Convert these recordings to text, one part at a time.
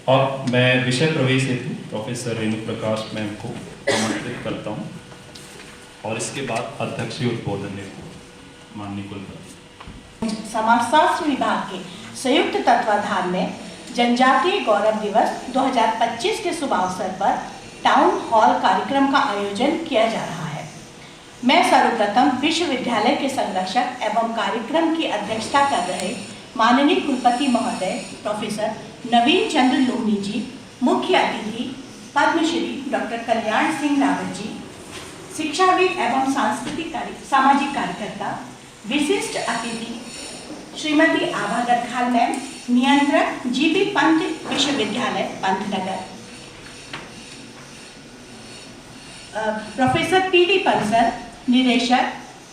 और मैं विषय प्रवेश हेतु प्रोफेसर रेणु प्रकाश मैम को आमंत्रित करता हूँ और इसके बाद अध्यक्षीय उद्बोधन हेतु माननीय कुलपति। समाजशास्त्र विभाग के संयुक्त तत्वाधान में जनजातीय गौरव दिवस 2025 के शुभ अवसर पर टाउन हॉल कार्यक्रम का आयोजन किया जा रहा है। मैं सर्वप्रथम विश्वविद्यालय के संरक्षक एवं कार्यक्रम की अध्यक्षता कर रहे माननीय कुलपति महोदय प्रोफेसर नवीन चंद्र लोहनी जी, मुख्य अतिथि पद्मश्री डॉक्टर कल्याण सिंह रावत जी, शिक्षाविद एवं सांस्कृतिक सामाजिक कार्यकर्ता, विशिष्ट अतिथि श्रीमती आभा गढ़खाल मैम, नियंत्रक जीबी पंत विश्वविद्यालय पंतनगर, प्रोफेसर पीडी पंसर, निदेशक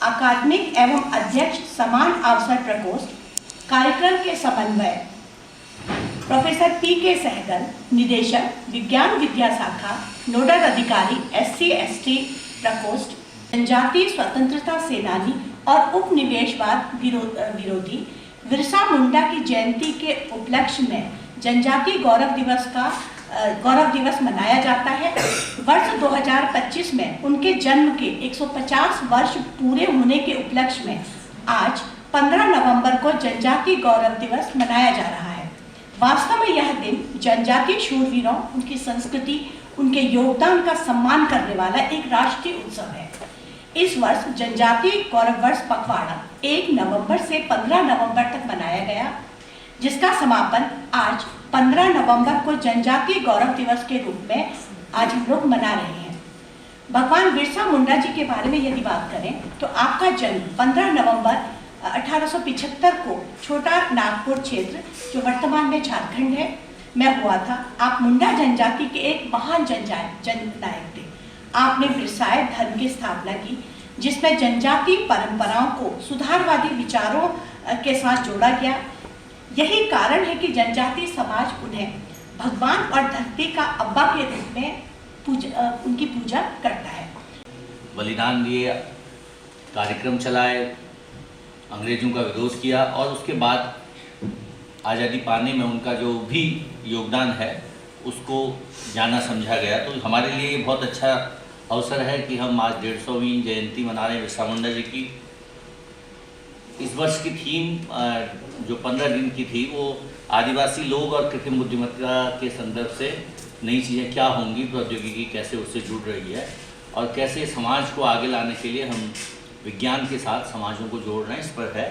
अकादमिक एवं अध्यक्ष समान अवसर प्रकोष्ठ कार्यक्रम के समन्वय, प्रोफेसर पी के सहगल, निदेशक विज्ञान विद्या शाखा, नोडल अधिकारी SC/ST प्रकोष्ठ, जनजातीय स्वतंत्रता सेनानी और उपनिवेशवाद विरोधी बिरसा मुंडा की जयंती के उपलक्ष्य में जनजातीय गौरव दिवस मनाया जाता है। वर्ष 2025 में उनके जन्म के 150 वर्ष पूरे होने के उपलक्ष्य में आज 15 नवंबर को जनजातीय गौरव दिवस मनाया जा रहा है। वास्तव में यह दिन जनजातीय शूरवीरों, उनकी संस्कृति, उनके योगदान का सम्मान करने वाला एक राष्ट्रीय उत्सव है। इस वर्ष जनजातीय गौरव वर्ष पखवाड़ा 1 नवंबर से 15 नवंबर तक मनाया गया, जिसका समापन आज 15 नवंबर को जनजातीय गौरव दिवस के रूप में आज हम लोग मना रहे हैं। भगवान बिरसा मुंडा जी के बारे में यदि बात करें तो आपका जन्म 15 नवंबर 1875 को छोटा नागपुर क्षेत्र, जो वर्तमान में झारखंड है, में हुआ था। आप मुंडा जनजाति के एक महान जननायक थे। आपने बिरसाई धर्म की स्थापना की, जिसमें जनजातीय परंपराओं को सुधारवादी विचारों के साथ जोड़ा गया। यही कारण है कि जनजातीय समाज उन्हें भगवान और धरती का अब्बा के रूप में उनकी पूजा करता है। बलिदान दिए, कार्यक्रम चलाए, अंग्रेजों का विरोध किया और उसके बाद आज़ादी पाने में उनका जो भी योगदान है उसको जाना समझा गया। तो हमारे लिए ये बहुत अच्छा अवसर है कि हम आज 150वीं जयंती मना रहे हैं बिरसा मुंडा जी की। इस वर्ष की थीम जो 15 दिन की थी वो आदिवासी लोग और कृत्रिम बुद्धिमत्ता के संदर्भ से नई चीज़ें क्या होंगी, प्रौद्योगिकी कैसे उससे जुड़ रही है और कैसे समाज को आगे लाने के लिए हम विज्ञान के साथ समाजों को जोड़ रहे हैं, इस पर है।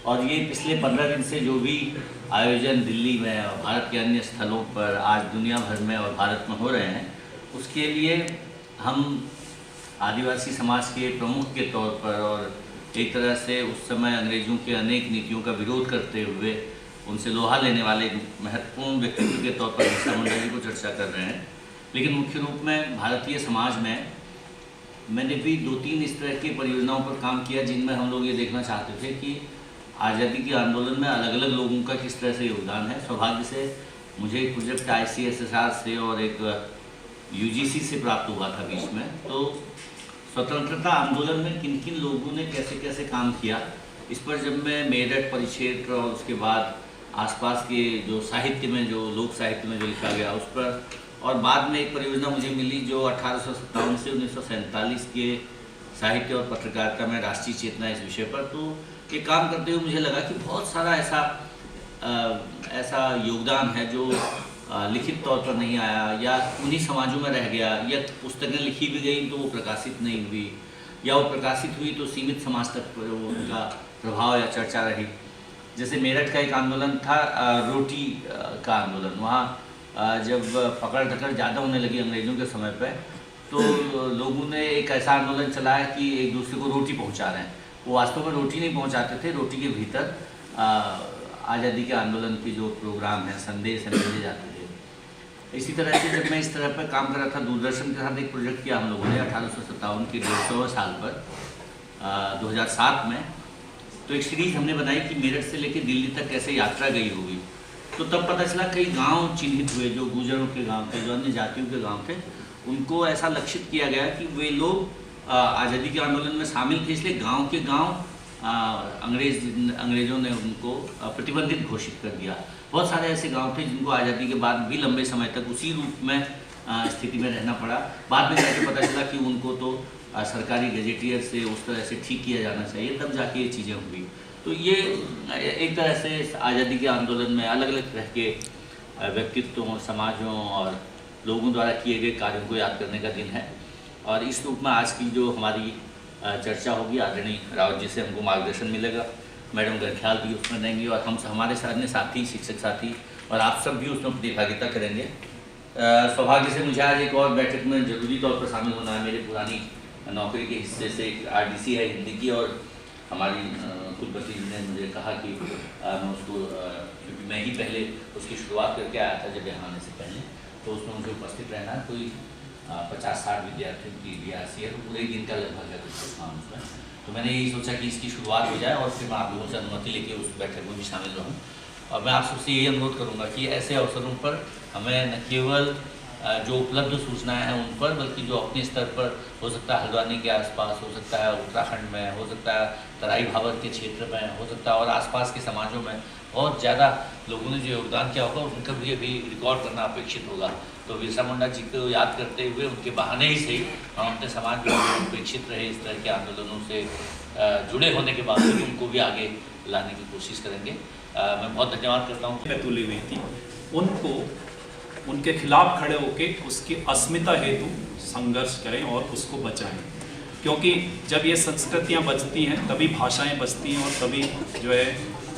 और ये पिछले 15 दिन से जो भी आयोजन दिल्ली में और भारत के अन्य स्थलों पर आज दुनिया भर में और भारत में हो रहे हैं, उसके लिए हम आदिवासी समाज के प्रमुख के तौर पर और एक तरह से उस समय अंग्रेज़ों के अनेक नीतियों का विरोध करते हुए उनसे लोहा लेने वाले महत्वपूर्ण व्यक्तित्व के तौर पर बिरसा मुंडा जी को चर्चा कर रहे हैं। लेकिन मुख्य रूप में भारतीय समाज में मैंने भी 2-3 इस तरह की परियोजनाओं पर काम किया जिनमें हम लोग ये देखना चाहते थे कि आज़ादी के आंदोलन में अलग अलग लोगों का किस तरह से योगदान है। सौभाग्य से मुझे एक प्रोजेक्ट ICSSR से और एक UGC से प्राप्त हुआ था बीच में। तो स्वतंत्रता आंदोलन में किन किन लोगों ने कैसे कैसे काम किया, इस पर जब मैं मेरठ परिक्षेत्र और उसके बाद आसपास के जो साहित्य में, जो लोक साहित्य में जो लिखा गया उस पर, और बाद में एक परियोजना मुझे मिली जो 1857 से 1947 के साहित्य और पत्रकारिता में राष्ट्रीय चेतना इस विषय पर। तो ये काम करते हुए मुझे लगा कि बहुत सारा ऐसा योगदान है जो लिखित तौर पर नहीं आया या उन्हीं समाजों में रह गया, या पुस्तकें लिखी भी गई तो वो प्रकाशित नहीं हुई, या वो प्रकाशित हुई तो सीमित समाज तक उनका प्रभाव या चर्चा रही। जैसे मेरठ का एक आंदोलन था, रोटी का आंदोलन। वहाँ जब पकड़ धकड़ ज़्यादा होने लगी अंग्रेज़ों के समय पे, तो लोगों ने एक ऐसा आंदोलन चलाया कि एक दूसरे को रोटी पहुंचा रहे हैं। वो वास्तव में रोटी नहीं पहुंचाते थे, रोटी के भीतर आज़ादी के आंदोलन की जो प्रोग्राम है, संदेश है, मिले जाते थे। इसी तरह से जब मैं इस तरह पर काम कर रहा था, दूरदर्शन के साथ एक प्रोजेक्ट किया हम लोगों ने 1857 के 150वें साल पर 2007 में। तो एक सीरीज़ हमने बनाई कि मेरठ से लेकर दिल्ली तक कैसे यात्रा गई होगी। तो तब पता चला कई गांव चिन्हित हुए जो गुर्जरों के गांव थे, जो अन्य जातियों के गांव थे, उनको ऐसा लक्षित किया गया कि वे लोग आज़ादी के आंदोलन में शामिल थे, इसलिए गांव के गांव अंग्रेज़ों ने उनको प्रतिबंधित घोषित कर दिया। बहुत सारे ऐसे गांव थे जिनको आज़ादी के बाद भी लंबे समय तक उसी रूप में स्थिति में रहना पड़ा। बाद में जाके पता चला कि उनको तो सरकारी गजेटियर से उस तरह से ठीक किया जाना चाहिए, तब जाके ये चीज़ें हुई। तो ये एक तरह से आज़ादी के आंदोलन में अलग अलग तरह के व्यक्तित्वों, समाजों और लोगों द्वारा किए गए कार्यों को याद करने का दिन है। और इस रूप में आज की जो हमारी चर्चा होगी, आदरणीय रावत जी से हमको मार्गदर्शन मिलेगा, मैडम गरख्याल भी उसमें देंगे और हम हमारे अन्य साथी, शिक्षक साथी और आप सब भी उसमें प्रतिभागिता करेंगे। सौभाग्य से मुझे आज एक और बैठक में जरूरी तौर पर शामिल होना है। मेरी पुरानी नौकरी के हिस्से से एक RDC है हिंदी की, और हमारी कुलपति जी ने मुझे कहा कि मैं उसको, क्योंकि मैं ही पहले उसकी शुरुआत करके आया था जब यहाँ आने से पहले, तो उसमें मुझे उपस्थित रहना है। कोई 50-60 विद्यार्थियों की DRC है, तो पूरे दिन का लगभग है कुछ काम उसमें। तो मैंने यही सोचा कि इसकी शुरुआत हो जाए और फिर मैं आप लोगों से अनुमति लेके उस बैठक में भी शामिल रहूँ। और मैं आप सबसे यही अनुरोध करूँगा कि ऐसे अवसरों पर हमें न केवल जो उपलब्ध सूचनाएं हैं उन पर, बल्कि जो अपने स्तर पर हो सकता है, हल्द्वानी के आसपास हो सकता है, उत्तराखंड में हो सकता है, तराई भावर के क्षेत्र में हो सकता है, और आसपास के समाजों में बहुत ज़्यादा लोगों ने जो योगदान किया होगा उनका भी अभी रिकॉर्ड करना अपेक्षित होगा। तो बिरसा मुंडा जी को याद करते हुए उनके बहाने ही सही हम अपने समाज में अपेक्षित रहे इस तरह के आंदोलनों से जुड़े होने के बावजूद उनको भी आगे लाने की कोशिश करेंगे। मैं बहुत धन्यवाद करता हूँ। तुली हुई थी, उनको उनके खिलाफ खड़े होकर उसकी अस्मिता हेतु संघर्ष करें और उसको बचाएं, क्योंकि जब ये संस्कृतियाँ बचती हैं तभी भाषाएं बचती हैं और तभी जो है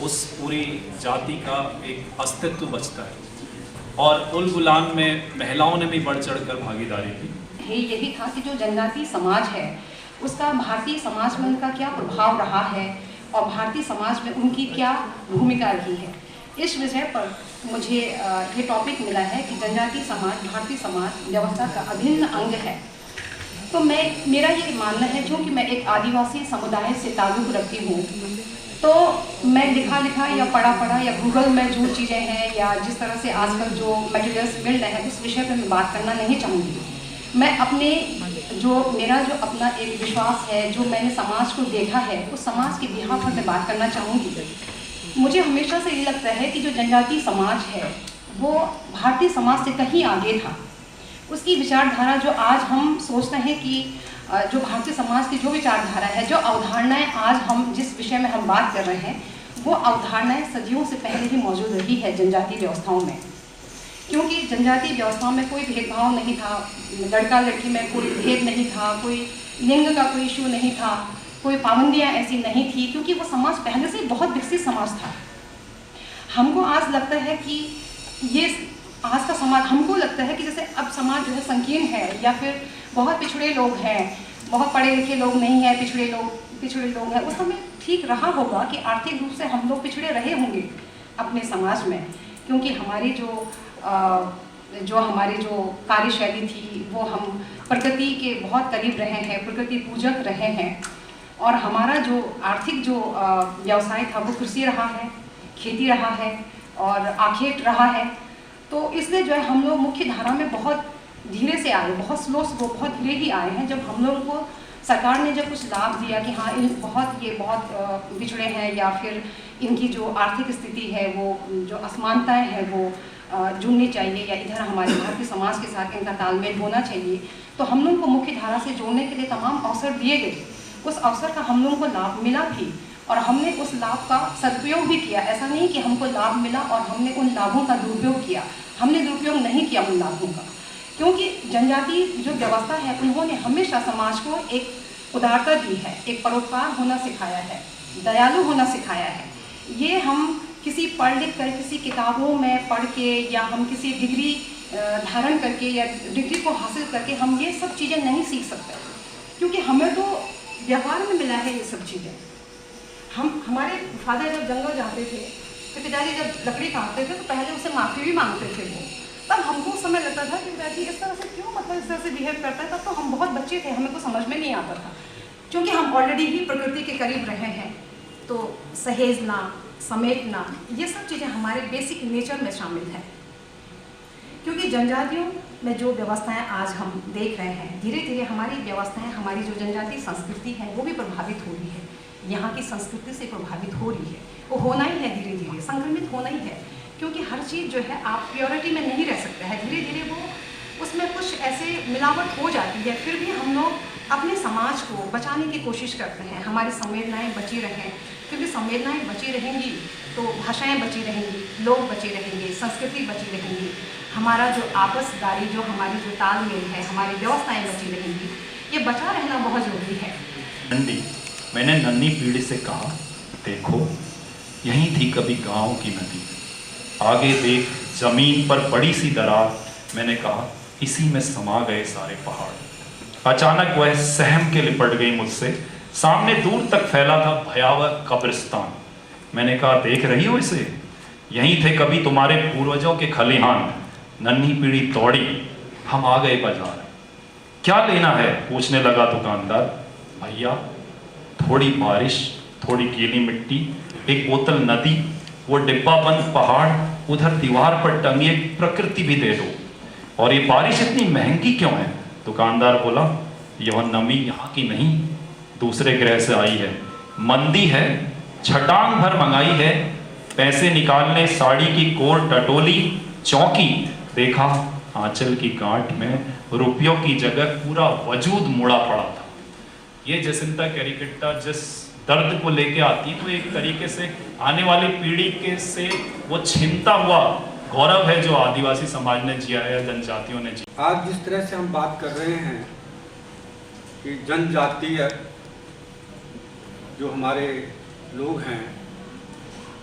उस पूरी जाति का एक अस्तित्व बचता है। और उल गुलान में महिलाओं ने भी बढ़ चढ़कर भागीदारी की। यही था कि जो जनजातीय समाज है उसका भारतीय समाज में उनका क्या प्रभाव रहा है और भारतीय समाज में उनकी क्या भूमिका रही है। इस विषय पर मुझे ये टॉपिक मिला है कि जनजातीय समाज भारतीय समाज व्यवस्था का अभिन्न अंग है। तो मेरा ये मानना है, जो कि मैं एक आदिवासी समुदाय से ताल्लुक़ रखती हूँ, तो मैं लिखा या पढ़ा या गूगल में जो चीज़ें हैं या जिस तरह से आजकल जो मटेरियल्स मिल रहे हैं उस विषय पर मैं बात करना नहीं चाहूँगी। मैं अपने मेरा जो अपना एक विश्वास है, जो मैंने समाज को देखा है, उस समाज के बिहाफ पर मैं बात करना चाहूँगी। मुझे हमेशा से ये लगता है कि जो जनजातीय समाज है वो भारतीय समाज से कहीं आगे था। उसकी विचारधारा जो आज हम सोचते हैं कि जो भारतीय समाज की जो विचारधारा है, जो अवधारणाएं आज हम जिस विषय में हम बात कर रहे हैं, वो अवधारणाएं सदियों से पहले ही मौजूद रही है जनजातीय व्यवस्थाओं में। क्योंकि जनजातीय व्यवस्थाओं में कोई भेदभाव नहीं था, लड़का लड़की में कोई भेद नहीं था, कोई लिंग का कोई इशू नहीं था, कोई पाबंदियाँ ऐसी नहीं थी, क्योंकि वो समाज पहले से बहुत विकसित समाज था। हमको आज लगता है कि ये आज का समाज, हमको लगता है कि जैसे अब समाज जो है संकीर्ण है या फिर बहुत पिछड़े लोग हैं, बहुत पढ़े लिखे लोग नहीं हैं, पिछड़े लोग हैं। उस समय ठीक रहा होगा कि आर्थिक रूप से हम लोग पिछड़े रहे होंगे अपने समाज में, क्योंकि हमारी जो हमारी जो कार्यशैली थी वो हम प्रकृति के बहुत करीब रहे हैं, प्रकृति पूजक रहे हैं, और हमारा जो आर्थिक जो व्यवसाय था वो कृषि रहा है, खेती रहा है और आखेट रहा है। तो इसलिए जो है हम लोग मुख्य धारा में बहुत धीरे से आए, बहुत स्लो बहुत धीरे ही आए हैं। जब हम लोगों को सरकार ने जब कुछ लाभ दिया कि हाँ ये बहुत पिछड़े हैं या फिर इनकी जो आर्थिक स्थिति है वो जो असमानताएं हैं वो जुड़नी चाहिए या इधर हमारे भारतीय समाज के साथ इनका तालमेल होना चाहिए, तो हम लोगों को मुख्य धारा से जोड़ने के लिए तमाम अवसर दिए गए। उस अवसर का हम लोगों को लाभ मिला भी और हमने उस लाभ का सदुपयोग भी किया। ऐसा नहीं कि हमको लाभ मिला और हमने उन लाभों का दुरुपयोग किया, हमने दुरुपयोग नहीं किया उन लाभों का, क्योंकि जनजातीय जो व्यवस्था है उन्होंने हमेशा समाज को एक उदारता दी है, एक परोपकार होना सिखाया है, दयालु होना सिखाया है। ये हम किसी पढ़ लिख कर, किसी किताबों में पढ़ के या हम किसी डिग्री धारण करके या डिग्री को हासिल करके हम ये सब चीज़ें नहीं सीख सकते, क्योंकि हमें तो व्यवहार में मिला है ये सब चीज़ें। हमारे फादर जब जंगल जाते थे तो पिताजी जब लकड़ी काटते थे तो पहले उससे माफ़ी भी मांगते थे वो। तब हमको उस समय लगता था कि पिताजी इस तरह से क्यों, मतलब इस तरह से बिहेव करता है। तब तो हम बहुत बच्चे थे, हमें कुछ समझ में नहीं आता था, क्योंकि हम ऑलरेडी ही प्रकृति के करीब रहे हैं। तो सहेजना, समेटना, ये सब चीज़ें हमारे बेसिक नेचर में शामिल है। क्योंकि जनजातियों में जो व्यवस्थाएं आज हम देख रहे हैं, धीरे धीरे हमारी व्यवस्थाएं, हमारी जो जनजातीय संस्कृति है वो भी प्रभावित हो रही है। यहाँ की संस्कृति से प्रभावित हो रही है। वो होना ही है, धीरे धीरे संक्रमित होना ही है, क्योंकि हर चीज़ जो है आप प्योरिटी में नहीं रह सकता है। धीरे धीरे वो उसमें कुछ ऐसे मिलावट हो जाती है। फिर भी हम लोग अपने समाज को बचाने की कोशिश करते हैं, हमारी संवेदनाएं बची रहें, क्योंकि संवेदनाएं बची रहेंगी तो भाषाएं बची रहेंगी, लोग बचे रहेंगे, संस्कृति बची रहेंगी, हमारा जो आपसदारी, जो हमारी जो तालमेल है, हमारी व्यवस्थाएं बची रहेंगी। ये बचा रहना बहुत ज़रूरी है। मैंने नन्ही पीढ़ी से कहा, देखो यहीं थी कभी गांव की नदी, आगे देख जमीन पर बड़ी सी दरार। मैंने कहा इसी में समा गए सारे पहाड़। अचानक वह सहम के लिपट गई मुझसे। सामने दूर तक फैला था भयावह कब्रिस्तान। मैंने कहा देख रही हो इसे, यहीं थे कभी तुम्हारे पूर्वजों के खलिहान। नन्ही पीढ़ी दौड़ी, हम आ गए बाजार। क्या लेना है, पूछने लगा दुकानदार। भैया थोड़ी बारिश, थोड़ी गीली मिट्टी, एक बोतल नदी, वो डिब्बा बंद पहाड़, उधर दीवार पर टंगी एक प्रकृति भी दे दो। और ये बारिश इतनी महंगी क्यों है? दुकानदार बोला, यह नमी यहाँ की नहीं, दूसरे ग्रह से आई है। मंदी है, छटांग भर मंगाई है। पैसे निकालने साड़ी की कोर टटोली, चौंकी, देखा आंचल की गांठ में रुपयों की जगह पूरा वजूद मुड़ा पड़ा था। ये जसिंता कैरीकट्टा जिस दर्द को लेके आती है, वो एक तरीके से आने वाली पीढ़ी के से वो छिनता हुआ गौरव है जो आदिवासी समाज ने जिया है, जनजातियों ने जिया। आज जिस तरह से हम बात कर रहे हैं कि जनजातीय जो हमारे लोग हैं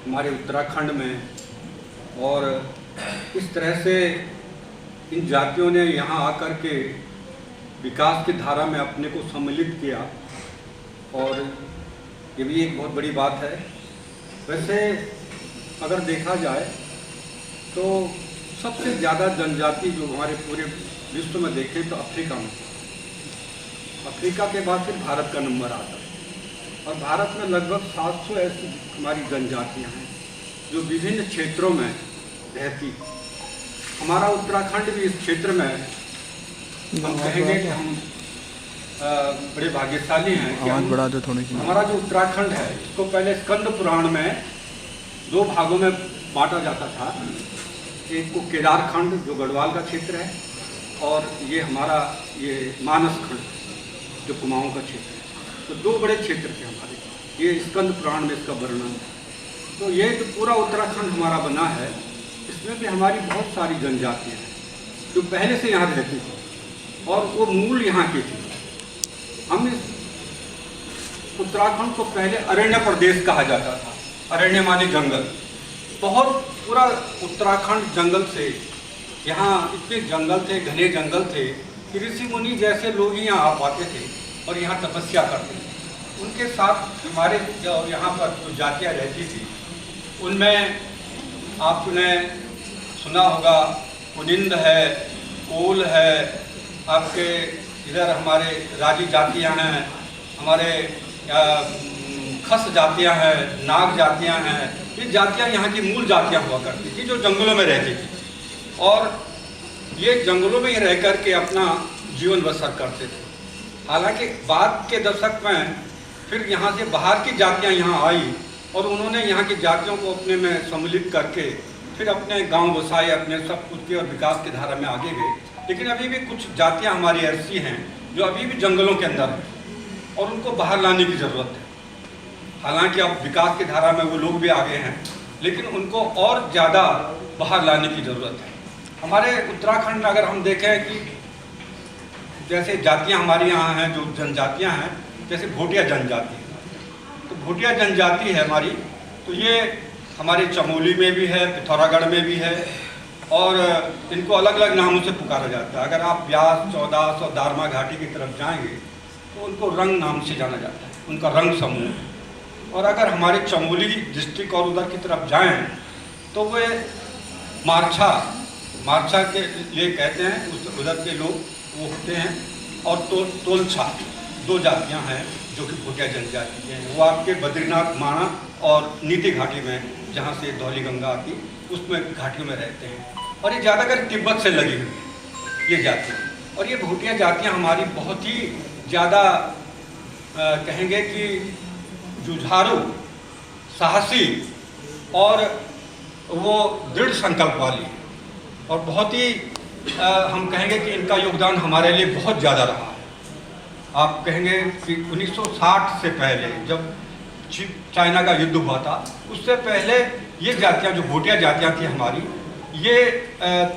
हमारे उत्तराखंड में, और इस तरह से इन जातियों ने यहाँ आकर के विकास की धारा में अपने को सम्मिलित किया, और ये भी एक बहुत बड़ी बात है। वैसे अगर देखा जाए तो सबसे ज़्यादा जनजाति जो हमारे पूरे विश्व में देखें तो अफ्रीका में, अफ्रीका के बाद फिर भारत का नंबर आता है। और भारत में लगभग 700 ऐसी हमारी जनजातियाँ हैं जो विभिन्न क्षेत्रों में रहती। हमारा उत्तराखंड भी इस क्षेत्र में हम कहेंगे कि हम बड़े भाग्यशाली हैं कि हमारा जो उत्तराखंड है इसको पहले स्कंद पुराण में 2 भागों में बांटा जाता था। एक को केदारखंड जो गढ़वाल का क्षेत्र है, और ये हमारा ये मानस खंड जो कुमाऊं का क्षेत्र है। तो 2 बड़े क्षेत्र थे हमारे, ये स्कंद पुराण में इसका वर्णन है। तो ये जो पूरा उत्तराखंड हमारा बना है, इसमें भी हमारी बहुत सारी जनजातियाँ हैं जो पहले से यहाँ रहती थी और वो मूल यहाँ की थी। हम इस उत्तराखंड को पहले अरण्य प्रदेश कहा जाता था। अरण्य माने जंगल, बहुत पूरा उत्तराखंड जंगल से, यहाँ इतने जंगल थे, घने जंगल थे कि ऋषि मुनि जैसे लोग ही यहाँ आ पाते थे और यहाँ तपस्या करते थे। उनके साथ हमारे जो यहाँ पर जो जातियाँ रहती थी उनमें आपने सुना होगा कुनिंद है, कोल है, आपके इधर हमारे राजी जातियाँ हैं, हमारे खस जातियाँ हैं, नाग जातियाँ हैं। ये जातियाँ यहाँ की मूल जातियाँ हुआ करती थी जो जंगलों में रहती थी, और ये जंगलों में ही रह कर के अपना जीवन बसर करते थे। हालांकि बाद के दशक में फिर यहाँ से बाहर की जातियाँ यहाँ आई और उन्होंने यहाँ की जातियों को अपने में सम्मिलित करके फिर अपने गांव बसाए, अपने सब कुछ के और विकास की धारा में आगे गए। लेकिन अभी भी कुछ जातियाँ हमारी ऐसी हैं जो अभी भी जंगलों के अंदर हैं और उनको बाहर लाने की ज़रूरत है। हालांकि अब विकास की धारा में वो लोग भी आगे हैं, लेकिन उनको और ज़्यादा बाहर लाने की ज़रूरत है। हमारे उत्तराखंड में अगर हम देखें कि जैसे जातियाँ हमारे यहाँ हैं, जो जनजातियाँ हैं, जैसे भोटिया जनजाति, तो भोटिया जनजाति है हमारी, तो ये हमारे चमोली में भी है, पिथौरागढ़ में भी है, और इनको अलग अलग नामों से पुकारा जाता है। अगर आप व्यास, चौदास और दारमा घाटी की तरफ जाएंगे तो उनको रंग नाम से जाना जाता है, उनका रंग समूह। और अगर हमारे चमोली डिस्ट्रिक्ट और उधर की तरफ जाएं तो वे मारछा के लिए कहते हैं, उस उधर के लोग वो होते हैं। और तोलछा, 2 जातियां हैं जो कि भोटिया जनजाति हैं। वो आपके बद्रीनाथ माणा और नीति घाटी में, जहाँ से धौली गंगा आती, उसमें घाटियों में रहते हैं। और ये ज़्यादातर तिब्बत से लगी हुई ये जातियाँ। और ये भोटिया जातियाँ हमारी बहुत ही ज़्यादा कहेंगे कि जुझारू, साहसी और वो दृढ़ संकल्प वाली, और बहुत ही हम कहेंगे कि इनका योगदान हमारे लिए बहुत ज़्यादा रहा है। आप कहेंगे कि 1960 से पहले जब चाइना का युद्ध हुआ था, उससे पहले ये जातियाँ जो भूटिया जातियाँ थी हमारी, ये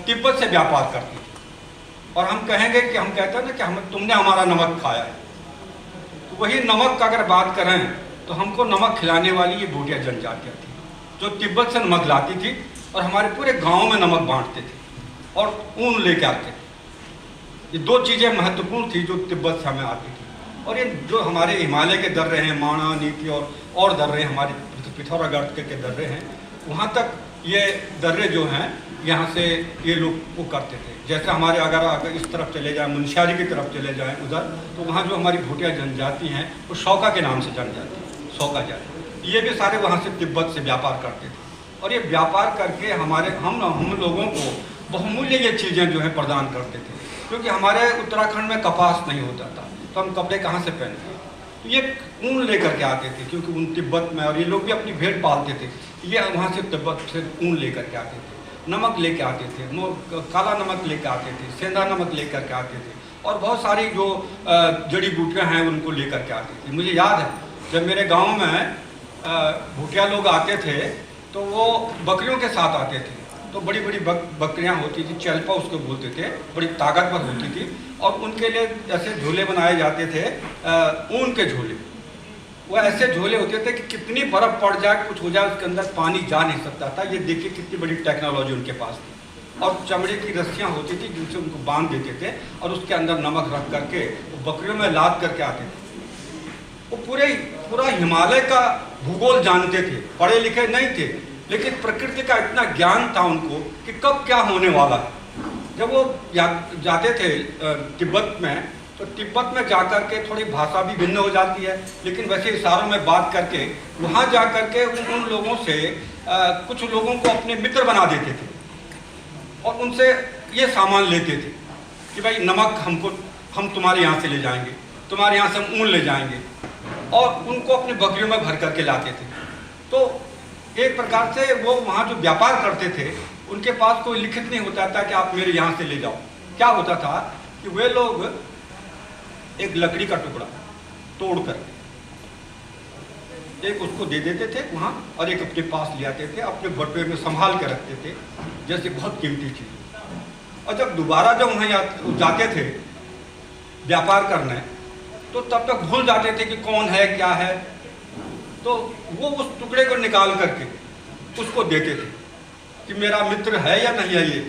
तिब्बत से व्यापार करती थी। और हम कहेंगे कि हम कहते हैं ना कि तुमने हमारा नमक खाया है, तो वही नमक का अगर बात करें तो हमको नमक खिलाने वाली ये भूटिया जनजातियाँ थी, जो तिब्बत से नमक लाती थी और हमारे पूरे गांव में नमक बांटते थे और ऊन लेके आते थे। ये दो चीज़ें महत्वपूर्ण थी जो तिब्बत से हमें आती थी। और ये जो हमारे हिमालय के दर्रे हैं, माणा, नीति और दर्रे हमारे पिथौरागढ़ के दर्रे हैं, वहाँ तक ये दर्रे जो हैं यहाँ से ये लोग वो करते थे। जैसे हमारे अगर इस तरफ चले जाएं, मुनस्यारी की तरफ चले जाएं उधर, तो वहाँ जो हमारी भूटिया जनजाति हैं वो शौका के नाम से जन जाती है, शौका जाति। ये भी सारे वहाँ से तिब्बत से व्यापार करते थे, और ये व्यापार करके हम लोगों को बहुमूल्य ये चीज़ें जो है प्रदान करते थे। क्योंकि हमारे उत्तराखंड में कपास नहीं होता था, तो हम कपड़े कहाँ से पहनते? तो ये ऊन लेकर के आते थे, क्योंकि ऊन तिब्बत में, और ये लोग भी अपनी भेड़ पालते थे, ये वहाँ से तिब्बत से ऊन लेकर के आते थे, नमक लेके आते थे, काला नमक लेकर आते थे, सेंधा नमक लेकर के आते थे, और बहुत सारी जो जड़ी बूटियाँ हैं उनको लेकर के आते थे। मुझे याद है जब मेरे गाँव में भूटिया लोग आते थे तो वो बकरियों के साथ आते थे, तो बड़ी बड़ी बकरियां होती थी, चलपा उसको बोलते थे, बड़ी ताकतवर होती थी, और उनके लिए ऐसे झोले बनाए जाते थे, ऊन के झोले। वो ऐसे झोले होते थे कि कितनी बर्फ़ पड़ जाए, कुछ हो जाए, उसके अंदर पानी जा नहीं सकता था। ये देखिए कितनी बड़ी टेक्नोलॉजी उनके पास थी। और चमड़े की रस्सियाँ होती थी जिनसे उनको बांध देते थे, और उसके अंदर नमक रख करके वो बकरियों में लाद करके आते थे। वो पूरा हिमालय का भूगोल जानते थे, पढ़े लिखे नहीं थे, लेकिन प्रकृति का इतना ज्ञान था उनको कि कब क्या होने वाला है। जब वो जाते थे तिब्बत में, तो तिब्बत में जाकर के थोड़ी भाषा भी भिन्न हो जाती है, लेकिन वैसे इशारों में बात करके वहाँ जा कर के उन लोगों से कुछ लोगों को अपने मित्र बना देते थे, और उनसे ये सामान लेते थे कि भाई नमक हम तुम्हारे यहाँ से ले जाएंगे, तुम्हारे यहाँ से हम ऊन ले जाएंगे, और उनको अपने बकरियों में भर करके लाते थे। तो एक प्रकार से वो वहाँ जो व्यापार करते थे उनके पास कोई लिखित नहीं होता था कि आप मेरे यहाँ से ले जाओ। क्या होता था कि वे लोग एक लकड़ी का टुकड़ा तोड़कर एक उसको दे देते थे वहाँ, और एक अपने पास ले आते थे, अपने बटुए में संभाल के रखते थे जैसे बहुत कीमती चीज़। और जब दोबारा जब वहाँ जाते थे व्यापार करने, तो तब तक भूल जाते थे कि कौन है क्या है, तो वो उस टुकड़े को निकाल करके उसको देते थे कि मेरा मित्र है या नहीं है ये।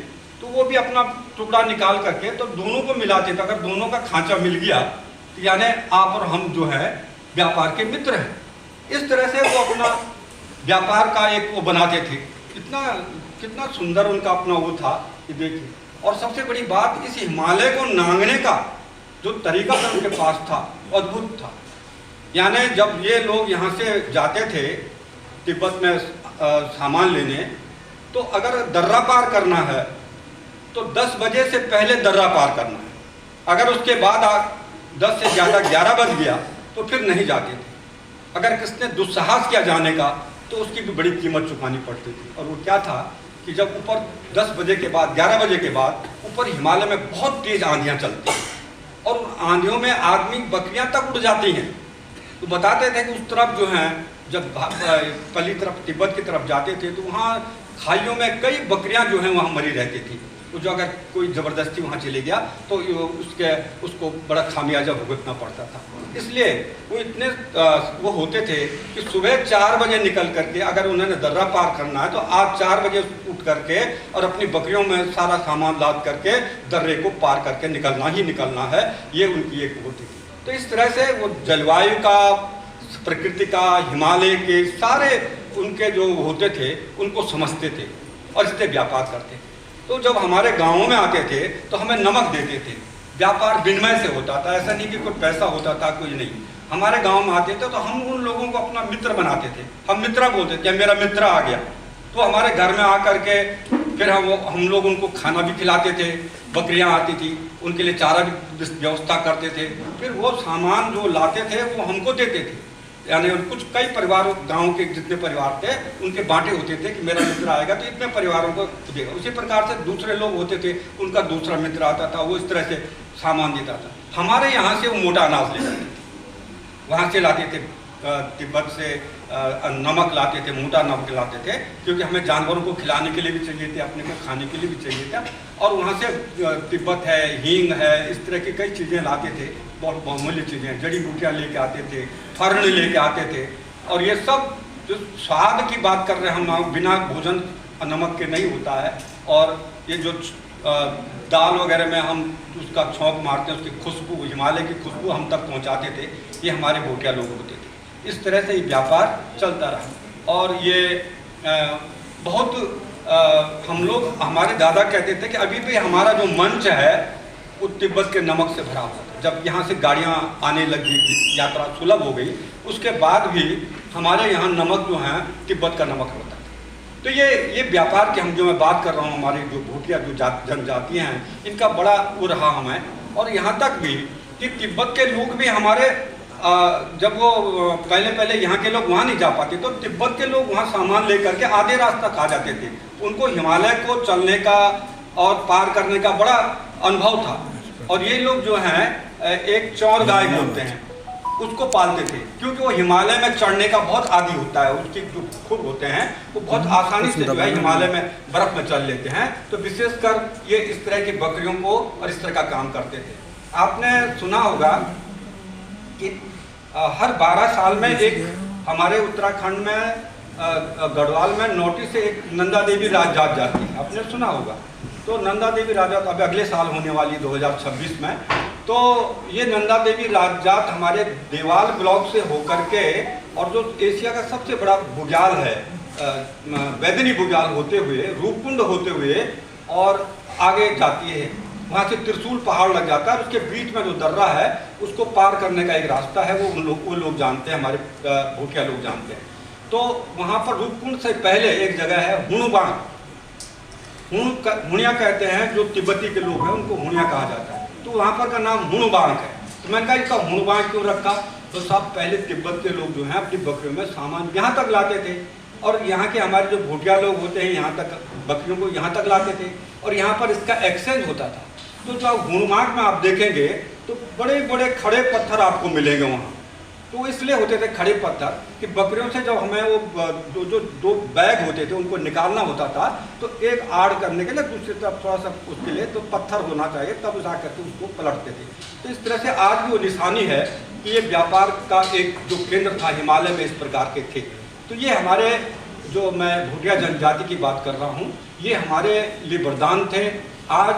तो वो भी अपना टुकड़ा निकाल करके तो दोनों को मिलाते थे। अगर दोनों का खांचा मिल गया तो यानी आप और हम जो है व्यापार के मित्र हैं। इस तरह से वो अपना व्यापार का एक वो बनाते थे। कितना सुंदर उनका अपना वो था कि देखिए। और सबसे बड़ी बात, इस हिमालय को नांगने का जो तरीका था उनके पास था, अद्भुत था। यानी जब ये लोग यहाँ से जाते थे तिब्बत में सामान लेने, तो अगर दर्रा पार करना है तो 10 बजे से पहले दर्रा पार करना है। अगर उसके बाद 10 से ज़्यादा 11 बज गया तो फिर नहीं जाते थे। अगर किसने दुस्साहस किया जाने का तो उसकी भी बड़ी कीमत चुकानी पड़ती थी। और वो क्या था कि जब ऊपर 10 बजे के बाद 11 बजे के बाद ऊपर हिमालय में बहुत तेज़ आंधियाँ चलती हैं, और उन आंधियों में आदमी बकरियाँ तक उड़ जाती हैं। तो बताते थे कि उस तरफ जो हैं, जब पहली तरफ तिब्बत की तरफ जाते थे तो वहाँ खाइयों में कई बकरियाँ जो हैं वहाँ मरी रहती थी। तो जो अगर कोई ज़बरदस्ती वहाँ चले गया तो उसको बड़ा खामियाजा भुगतना पड़ता था। इसलिए वो इतने वो होते थे कि सुबह 4 बजे निकल करके, अगर उन्होंने दर्रा पार करना है तो आज 4 बजे उठ करके और अपनी बकरियों में सारा सामान लाद करके दर्रे को पार करके निकलना ही निकलना है। ये उनकी एक होती थी। तो इस तरह से वो जलवायु का, प्रकृति का, हिमालय के सारे उनके जो होते थे उनको समझते थे और इससे व्यापार करते थे। तो जब हमारे गाँवों में आते थे तो हमें नमक देते थे। व्यापार विनिमय से होता था, ऐसा नहीं कि कोई पैसा होता था, कुछ नहीं। हमारे गांव में आते थे तो हम उन लोगों को अपना मित्र बनाते थे। हम मित्र बोलते थे, मेरा मित्र आ गया तो हमारे घर में आकर के फिर हम लोग उनको खाना भी खिलाते थे। बकरियां आती थी, उनके लिए चारा भी व्यवस्था करते थे। फिर वो सामान जो लाते थे वो हमको देते थे। यानी कुछ कई परिवार, गांव के जितने परिवार थे उनके बांटे होते थे कि मेरा मित्र आएगा तो इतने परिवारों को देगा। उसी प्रकार से दूसरे लोग होते थे, उनका दूसरा मित्र आता था, वो इस तरह से सामान देता था। हमारे यहाँ से वो मोटा अनाज ले जाते थे, वहाँ से लाते थे, तिब्बत से नमक लाते थे, मोटा नमक लाते थे, क्योंकि हमें जानवरों को खिलाने के लिए भी चाहिए थे, अपने को खाने के लिए भी चाहिए था। और वहाँ से तिब्बत है, हींग है, इस तरह की कई चीज़ें लाते थे, बहुत बहुमूल्य चीज़ें, जड़ी बूटियाँ लेके आते थे, फर्ण लेके आते थे। और ये सब जो स्वाद की बात कर रहे हैं हम, बिना भोजन नमक के नहीं होता है। और ये जो दाल वगैरह में हम उसका छौंक मारते हैं, उसकी खुशबू, हिमालय की खुशबू हम तक पहुँचाते थे, ये हमारे भोटिया लोग होते थे। इस तरह से ये व्यापार चलता रहा। और ये बहुत हम लोग, हमारे दादा कहते थे कि अभी भी हमारा जो मंच है वो तिब्बत के नमक से भरा हुआ था। जब यहाँ से गाड़ियाँ आने लगी, यात्रा सुलभ हो गई, उसके बाद भी हमारे यहाँ नमक जो है तिब्बत का नमक होता था। तो ये व्यापार की हम जो मैं बात कर रहा हूँ, हमारी जो भूटिया जो जनजातियाँ हैं, इनका बड़ा वो रहा हमें। और यहाँ तक भी कि तिब्बत के लोग भी हमारे जब वो पहले यहाँ के लोग वहाँ नहीं जा पाते, तो तिब्बत के लोग वहाँ सामान लेकर के आधे रास्ता खा जाते थे। उनको हिमालय को चलने का और पार करने का बड़ा अनुभव था। और ये लोग जो हैं एक चौर गाय बोलते हैं, उसको पालते थे, क्योंकि वो हिमालय में चढ़ने का बहुत आदी होता है। उसकी जो खुर होते हैं वो बहुत आसानी से जो है हिमालय में बर्फ में चल लेते हैं। तो विशेषकर ये इस तरह की बकरियों को और इस तरह का काम करते थे। आपने सुना होगा कि हर 12 साल में एक हमारे उत्तराखंड में गढ़वाल में नोटी से एक नंदा देवी राजजात जाती है, आपने सुना होगा। तो नंदा देवी राजजात अब अगले साल होने वाली 2026 में। तो ये नंदा देवी राजजात हमारे देवाल ब्लॉक से होकर के, और जो एशिया का सबसे बड़ा बुग्याल है, वैदनी बुग्याल होते हुए, रूपकुंड होते हुए और आगे जाती है। वहाँ से त्रिशूल पहाड़ लग जाता है, उसके बीच में जो दर्रा है उसको पार करने का एक रास्ता है, वो लोग जानते हैं, हमारे भूटिया लोग जानते हैं। तो वहाँ पर रूपकुंड से पहले एक जगह है हुणुबांग, हुणिया कहते हैं, जो तिब्बती के लोग हैं उनको हुणिया कहा जाता है। तो वहाँ पर का नाम हुणुबांग है। तो मैंने कहा इसका हुणुबांग क्यों रखा? तो साहब पहले तिब्बत के लोग जो हैं अपनी बकरियों में सामान यहाँ तक लाते थे, और यहाँ के हमारे जो भूटिया लोग होते हैं यहाँ तक बकरियों को यहाँ तक लाते थे, और यहाँ पर इसका एक्सचेंज होता था। तो जो हुणुबांग में आप देखेंगे तो बड़े बड़े खड़े पत्थर आपको मिलेंगे वहाँ। तो इसलिए होते थे खड़े पत्थर कि बकरियों से जब हमें वो जो दो बैग होते थे उनको निकालना होता था, तो एक आड़ करने के लिए दूसरी तरफ थोड़ा सा उसके लिए तो पत्थर होना चाहिए, तब जा करके उसको पलटते थे। तो इस तरह से आज भी वो निशानी है कि ये व्यापार का एक जो केंद्र था हिमालय में, इस प्रकार के थे। तो ये हमारे, जो मैं भूटिया जनजाति की बात कर रहा हूँ, ये हमारे लिए वरदान थे। आज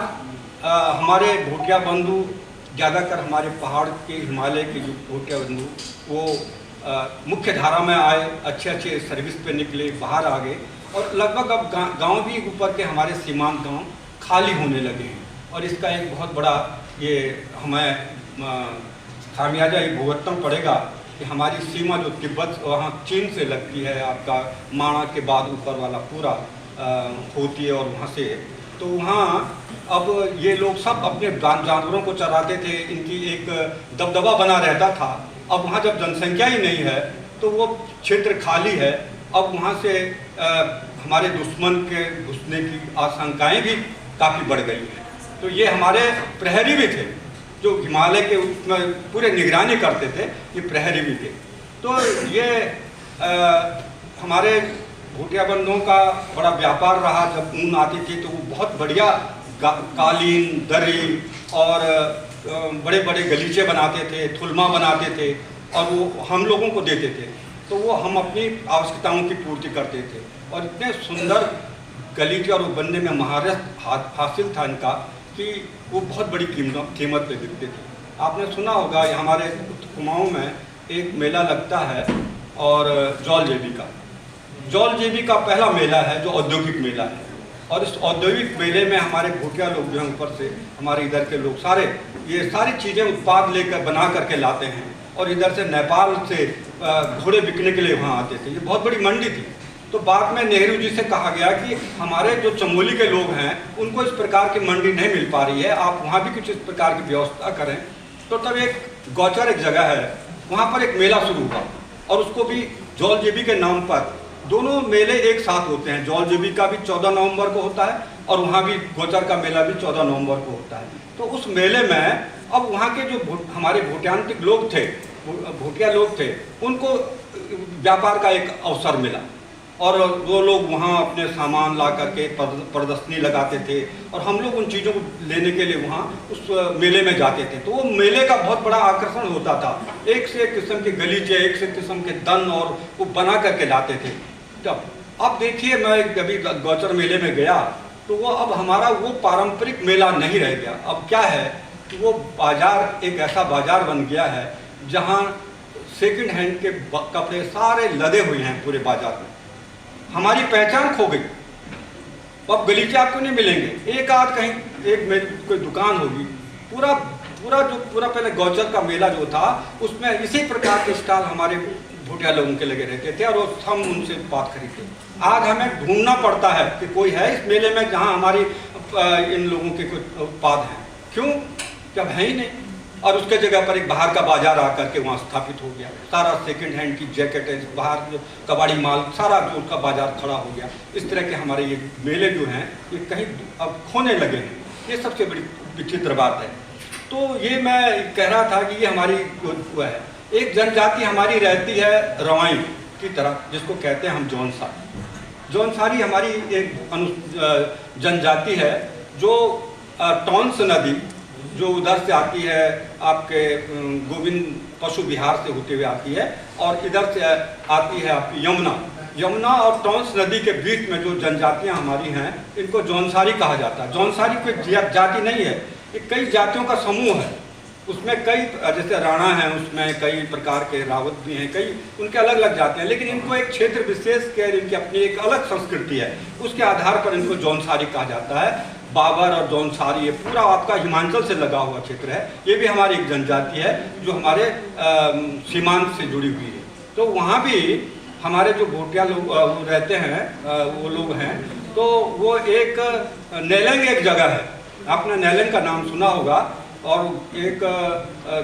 हमारे भूटिया बंधु ज़्यादातर हमारे पहाड़ के, हिमालय के जो भूटिया बंधु, वो मुख्य धारा में आए, अच्छे सर्विस पे निकले, बाहर आ गए, और लगभग अब गांव भी ऊपर के हमारे सीमांत गांव खाली होने लगे हैं। और इसका एक बहुत बड़ा ये हमें खामियाजा ये भुगतना पड़ेगा कि हमारी सीमा जो तिब्बत वहाँ चीन से लगती है, आपका माणा के बाद ऊपर वाला पूरा होती है, और वहाँ से तो वहाँ अब ये लोग सब अपने जानवरों को चराते थे, इनकी एक दबदबा बना रहता था। अब वहाँ जब जनसंख्या ही नहीं है तो वो क्षेत्र खाली है। अब वहाँ से हमारे दुश्मन के घुसने की आशंकाएं भी काफ़ी बढ़ गई हैं। तो ये हमारे प्रहरी भी थे, जो हिमालय के उसमें पूरे निगरानी करते थे, ये प्रहरी भी थे। तो ये हमारे भूटिया बंधुओं का बड़ा व्यापार रहा। जब ऊन आती थी तो वो बहुत बढ़िया कालीन, दरी और बड़े बड़े गलीचे बनाते थे, थुलमा बनाते थे, और वो हम लोगों को देते थे। तो वो हम अपनी आवश्यकताओं की पूर्ति करते थे, और इतने सुंदर गलीचे और वो बनने में महारत हासिल था इनका कि वो बहुत बड़ी कीमत पे बिकते थे। आपने सुना होगा हमारे कुमाऊँ में एक मेला लगता है, और जौल जेबी का पहला मेला है जो औद्योगिक मेला है। और इस औद्योगिक मेले में हमारे भूटिया लोग जो हैं, ऊपर से हमारे इधर के लोग सारे ये सारी चीज़ें उत्पाद लेकर बना करके लाते हैं, और इधर से नेपाल से घोड़े बिकने के लिए वहाँ आते थे। ये बहुत बड़ी मंडी थी। तो बाद में नेहरू जी से कहा गया कि हमारे जो चमोली के लोग हैं उनको इस प्रकार की मंडी नहीं मिल पा रही है, आप वहाँ भी कुछ इस प्रकार की व्यवस्था करें। तो तब एक गौचर एक जगह है, वहाँ पर एक मेला शुरू हुआ, और उसको भी जौल जेबी के नाम पर दोनों मेले एक साथ होते हैं। जौल जेबी का भी 14 नवंबर को होता है और वहाँ भी गोचर का मेला भी 14 नवंबर को होता है। तो उस मेले में अब वहाँ के जो हमारे भोटियांत्रिक लोग थे, भोटिया लोग थे, उनको व्यापार का एक अवसर मिला और वो लोग वहाँ अपने सामान ला करके प्रदर्शनी लगाते थे और हम लोग उन चीज़ों को लेने के लिए वहाँ उस मेले में जाते थे। तो वो मेले का बहुत बड़ा आकर्षण होता था। एक से एक किस्म के गलीचे, एक से किस्म के दन और वो बना करके लाते थे। तब अब देखिए, मैं कभी गौचर मेले में गया तो वो अब हमारा वो पारंपरिक मेला नहीं रह गया। अब क्या है कि वो बाजार एक ऐसा बाजार बन गया है जहाँ सेकंड हैंड के कपड़े सारे लदे हुए हैं पूरे बाजार में। हमारी पहचान खो गई। अब गलीचे आपको नहीं मिलेंगे, एक आध कहीं एक कोई दुकान होगी। पूरा पहले गौचर का मेला जो था उसमें इसी प्रकार के स्टॉल हमारे भोटिया लोगों के लगे रहते थे और हम उनसे बात खरीदते। आज हमें ढूंढना पड़ता है कि कोई है इस मेले में जहाँ हमारी इन लोगों के कुछ उत्पाद हैं। क्यों? जब है ही नहीं। और उसके जगह पर एक बाहर का बाजार आकर के वहाँ स्थापित हो गया। सारा सेकंड हैंड की जैकेटें, बाहर जो कबाड़ी माल, सारा जो उनका बाजार खड़ा हो गया। इस तरह के हमारे ये मेले जो हैं ये कहीं अब खोने लगे हैं। ये सबसे बड़ी विचित्र बात है। तो ये मैं कह रहा था कि ये हमारी जो है एक जनजाति हमारी रहती है रवाई की तरह, जिसको कहते हैं हम जौनसारी। जौनसारी हमारी एक जनजाति है जो टॉन्स नदी जो उधर से आती है आपके गोविंद पशु विहार से होते हुए आती है और इधर से आती है आपकी यमुना और टॉन्स नदी के बीच में जो जनजातियां हमारी हैं इनको जौनसारी कहा जाता है। जौनसारी कोई जाति नहीं है, ये कई जातियों का समूह है। उसमें कई जैसे राणा हैं, उसमें कई प्रकार के रावत भी हैं, कई उनके अलग अलग जाते हैं, लेकिन इनको एक क्षेत्र विशेष के इनकी अपनी एक अलग संस्कृति है। उसके आधार पर इनको जौनसारी कहा जाता है। बाबर और जौनसारी ये पूरा आपका हिमाचल से लगा हुआ क्षेत्र है। ये भी हमारी एक जनजाति है जो हमारे सीमांत से जुड़ी हुई है। तो वहाँ भी हमारे जो भोटिया लोग रहते हैं वो लोग हैं, तो वो एक नेलंग एक जगह है, आपने नेलंग का नाम सुना होगा। और एक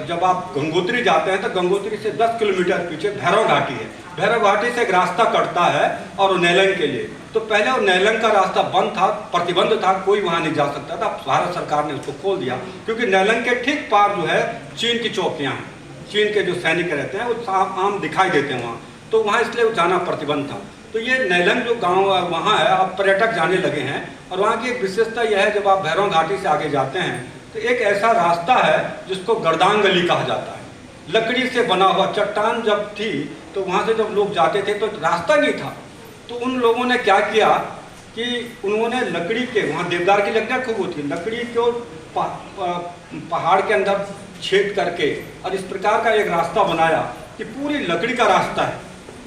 जब आप गंगोत्री जाते हैं तो गंगोत्री से 10 किलोमीटर पीछे भैरव घाटी है। भैरव घाटी से एक रास्ता कटता है और नेलंग के लिए। तो पहले वो नेलंग का रास्ता बंद था, प्रतिबंध था, कोई वहाँ नहीं जा सकता था। भारत सरकार ने उसको खोल दिया क्योंकि नेलंग के ठीक पार जो है चीन की चौकियाँ हैं। चीन के जो सैनिक रहते हैं वो आम दिखाई देते हैं वहाँ, तो वहाँ इसलिए जाना प्रतिबंध था। तो ये नेलंग जो गाँव वहाँ है, अब पर्यटक जाने लगे हैं। और वहाँ की एक विशेषता यह है, जब आप भैरव घाटी से आगे जाते हैं तो एक ऐसा रास्ता है जिसको गर्दांग गली कहा जाता है। लकड़ी से बना हुआ, चट्टान जब थी तो वहाँ से जब लोग जाते थे तो रास्ता नहीं था। तो उन लोगों ने क्या किया कि उन्होंने लकड़ी के, वहाँ देवदार की लकड़ियाँ खूब होती है, लकड़ी को पहाड़ के अंदर छेद करके और इस प्रकार का एक रास्ता बनाया कि पूरी लकड़ी का रास्ता है।